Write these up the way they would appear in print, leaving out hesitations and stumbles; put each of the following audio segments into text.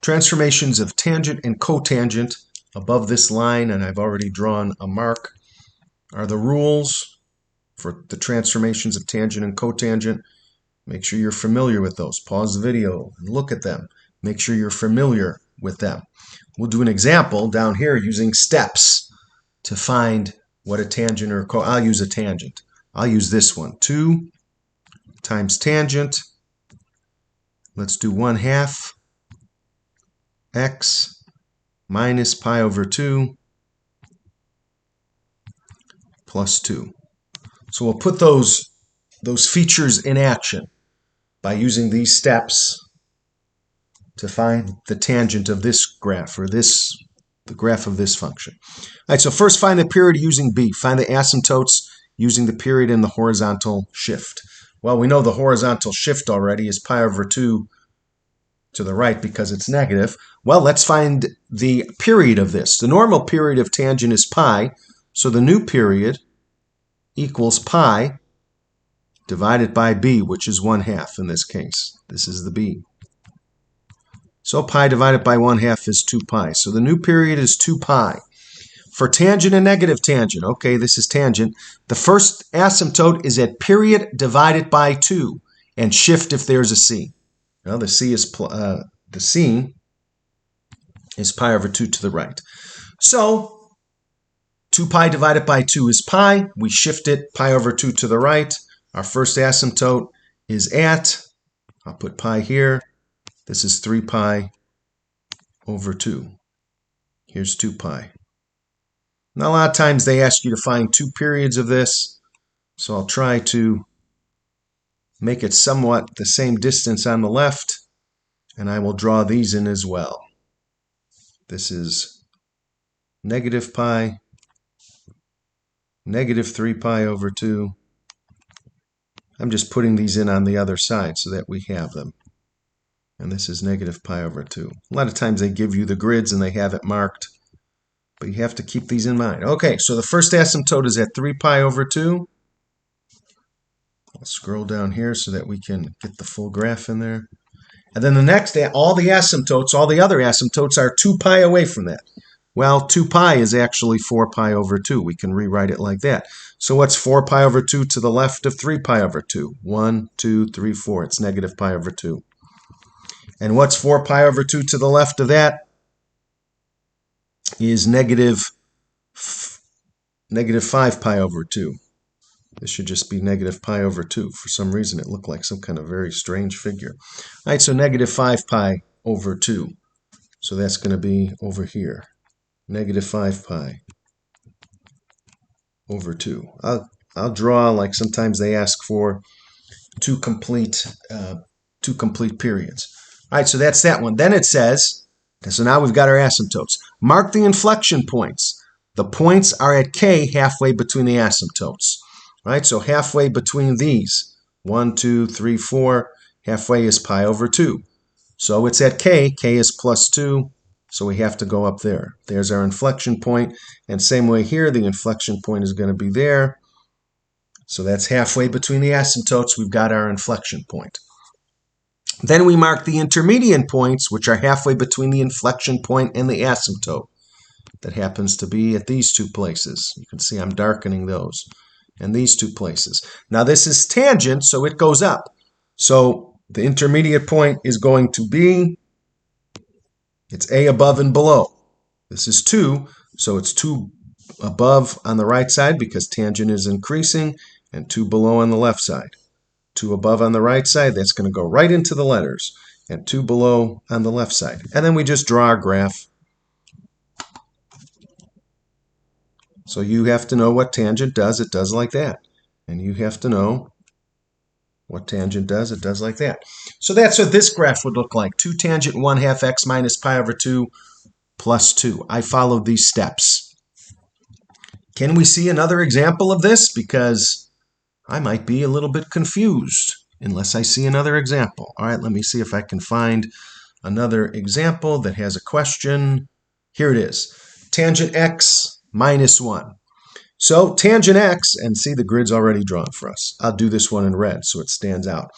Transformations of tangent and cotangent above this line, and I've already drawn a mark, are the rules for the transformations of tangent and cotangent. Make sure you're familiar with those. Pause the video and look at them. Make sure you're familiar with them. We'll do an example down here using steps to find what a tangent or I'll use a tangent. I'll use this one. 2 times tangent. Let's do 1/2 x minus pi over 2 plus 2. So we'll put those features in action by using these steps to find the tangent of this graph, or the graph of this function. All right, so first find the period using B. Find the asymptotes using the period in the horizontal shift. Well, we know the horizontal shift already is pi over 2 to the right because it's negative. Well, let's find the period of this. The normal period of tangent is pi, so the new period equals pi divided by b, which is 1/2 in this case. This is the b. So pi divided by 1/2 is 2 pi. So the new period is 2 pi. For tangent and negative tangent, okay, this is tangent. The first asymptote is at period divided by 2, and shift if there's a c. Now the c is pi over 2 to the right. So 2 pi divided by 2 is pi. We shift it pi over 2 to the right. Our first asymptote is at, I'll put pi here. This is 3 pi over 2. Here's 2 pi. Now a lot of times they ask you to find 2 periods of this, so I'll try to make it somewhat the same distance on the left, and I will draw these in as well. This is negative pi, negative 3 pi over 2. I'm just putting these in on the other side so that we have them. And this is negative pi over 2. A lot of times they give you the grids and they have it marked, but you have to keep these in mind. Okay, so the first asymptote is at 3 pi over 2. I'll scroll down here so that we can get the full graph in there. And then the next, all the other asymptotes are 2 pi away from that. Well, 2 pi is actually 4 pi over 2. We can rewrite it like that. So what's 4 pi over 2 to the left of 3 pi over 2? 1, 2, 3, 4. It's negative pi over 2. And what's 4 pi over 2 to the left of that? Is negative 5 pi over 2. This should just be negative pi over 2. For some reason, it looked like some kind of very strange figure. All right, so negative 5 pi over 2. So that's going to be over here. Negative 5 pi over 2. I'll draw, like sometimes they ask for two complete periods. All right, so that's that one. Then it says, so now we've got our asymptotes. Mark the inflection points. The points are at K, halfway between the asymptotes. All right, so halfway between these, 1, 2, 3, 4, halfway is pi over 2. So it's at K. K is plus 2, so we have to go up there. There's our inflection point, and same way here, the inflection point is going to be there. So that's halfway between the asymptotes. We've got our inflection point. Then we mark the intermediate points, which are halfway between the inflection point and the asymptote. That happens to be at these 2 places. You can see I'm darkening those. And these 2 places. Now this is tangent, so it goes up. So the intermediate point is going to be, it's A above and below. This is 2, so it's 2 above on the right side because tangent is increasing, and 2 below on the left side. 2 above on the right side, that's going to go right into the letters, and 2 below on the left side. And then we just draw our graph. So you have to know what tangent does. It does like that. And you have to know what tangent does. It does like that. So that's what this graph would look like. 2 tangent 1/2 x minus pi over 2 plus 2. I followed these steps. Can we see another example of this? Because I might be a little bit confused unless I see another example. All right, let me see if I can find another example that has a question. Here it is. Tangent x minus 1. So tangent x, and see the grid's already drawn for us. I'll do this one in red so it stands out.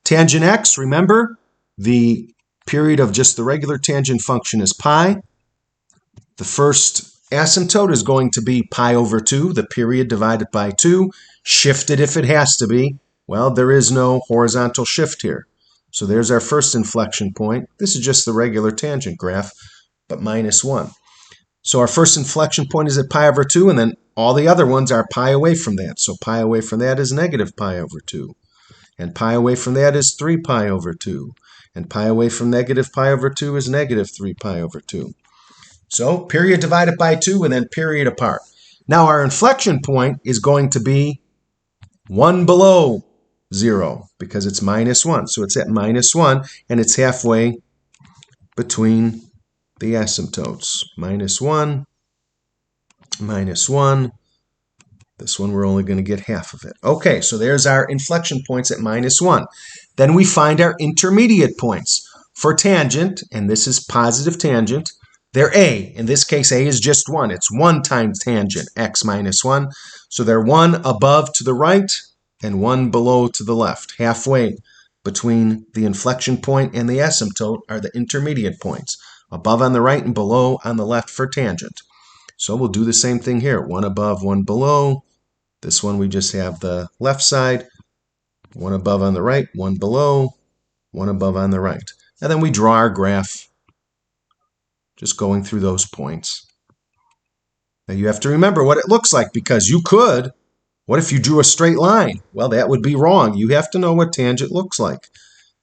Tangent x, remember, the Period of just the regular tangent function is pi. The first asymptote is going to be pi over 2, the period divided by 2, shifted if it has to be. Well, there is no horizontal shift here. So there's our first inflection point. This is just the regular tangent graph, but minus 1. So our first inflection point is at pi over 2, and then all the other ones are pi away from that. So pi away from that is negative pi over 2. And pi away from that is 3 pi over 2. And pi away from negative pi over 2 is negative 3 pi over 2. So period divided by 2 and then period apart. Now our inflection point is going to be 1 below 0 because it's minus 1. So it's at minus 1 and it's halfway between the asymptotes. Minus 1, minus 1. This one we're only going to get half of it. Okay, so there's our inflection points at minus 1. Then we find our intermediate points. For tangent, and this is positive tangent, they're A. In this case, A is just 1. It's 1 times tangent, x minus 1. So they're 1 above to the right and 1 below to the left. Halfway between the inflection point and the asymptote are the intermediate points. Above on the right and below on the left for tangent. So we'll do the same thing here. 1 above, 1 below. This one we just have the left side. 1 above on the right, 1 below, 1 above on the right. And then we draw our graph just going through those points. Now you have to remember what it looks like because you could. What if you drew a straight line? Well, that would be wrong. You have to know what tangent looks like.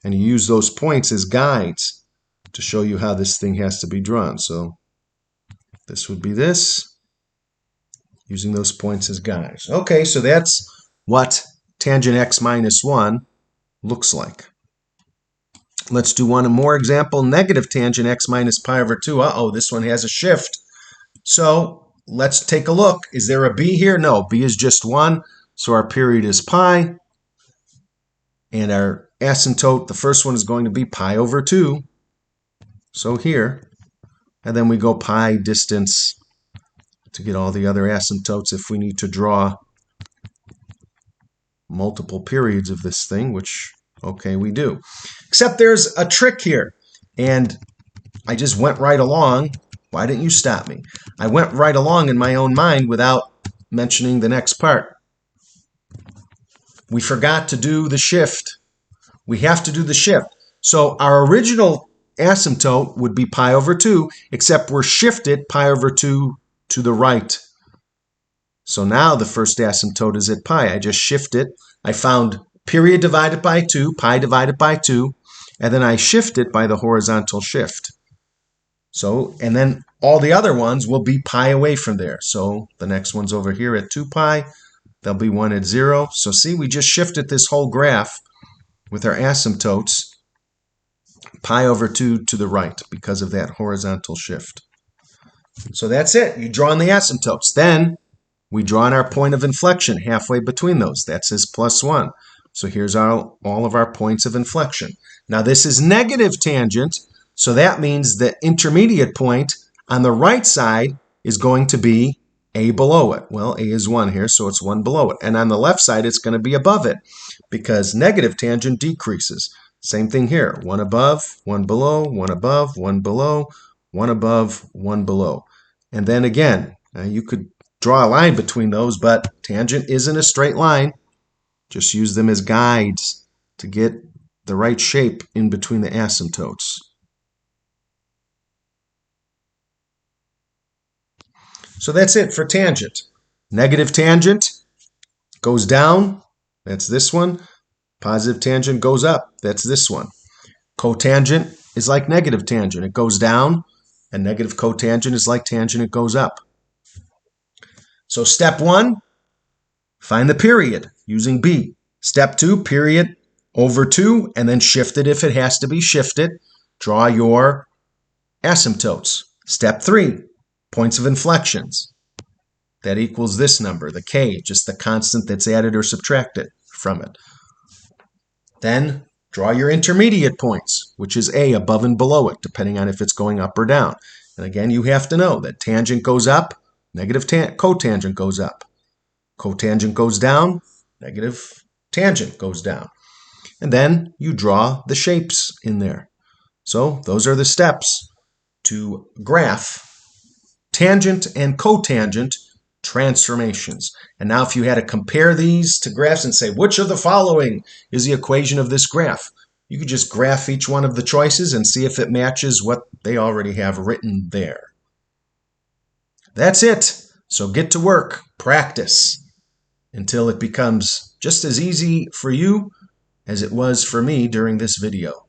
And you use those points as guides to show you how this thing has to be drawn. So this would be this, using those points as guides. Okay, so that's what tangent x minus 1 looks like. Let's do one more example. Negative tangent x minus pi over 2. Uh-oh, this one has a shift. So let's take a look. Is there a b here? No, b is just 1. So our period is pi. And our asymptote, the first one is going to be pi over 2. So here. And then we go pi distance to get all the other asymptotes if we need to draw multiple periods of this thing, which, okay, we do. Except there's a trick here, and I just went right along. Why didn't you stop me? I went right along in my own mind without mentioning the next part. We forgot to do the shift. We have to do the shift. So our original asymptote would be pi over 2, except we're shifted pi over 2 to the right. So now the first asymptote is at pi. I just shift it. I found period divided by 2, pi divided by 2, and then I shift it by the horizontal shift. So, and then all the other ones will be pi away from there. So the next one's over here at 2 pi. There'll be one at 0. So see, we just shifted this whole graph with our asymptotes pi over 2 to the right because of that horizontal shift. So that's it. You draw in the asymptotes. Then we draw in our point of inflection halfway between those. That says plus 1. So here's all of our points of inflection. Now this is negative tangent, so that means the intermediate point on the right side is going to be A below it. Well, A is 1 here, so it's 1 below it. And on the left side, it's going to be above it because negative tangent decreases. Same thing here. 1 above, 1 below, 1 above, 1 below, 1 above, 1 below. And then again, you could draw a line between those, but tangent isn't a straight line. Just use them as guides to get the right shape in between the asymptotes. So that's it for tangent. Negative tangent goes down. That's this one. Positive tangent goes up. That's this one. Cotangent is like negative tangent. It goes down. And negative cotangent is like tangent. It goes up. So step 1, find the period using B. Step 2, period over 2, and then shift it if it has to be shifted. Draw your asymptotes. Step 3, points of inflections. That equals this number, the K, just the constant that's added or subtracted from it. Then draw your intermediate points, which is A above and below it, depending on if it's going up or down. And again, you have to know that tangent goes up, negative cotangent goes up. Cotangent goes down, negative tangent goes down. And then you draw the shapes in there. So those are the steps to graph tangent and cotangent transformations. And now if you had to compare these to graphs and say, which of the following is the equation of this graph? You could just graph each one of the choices and see if it matches what they already have written there. That's it. So get to work, practice, until it becomes just as easy for you as it was for me during this video.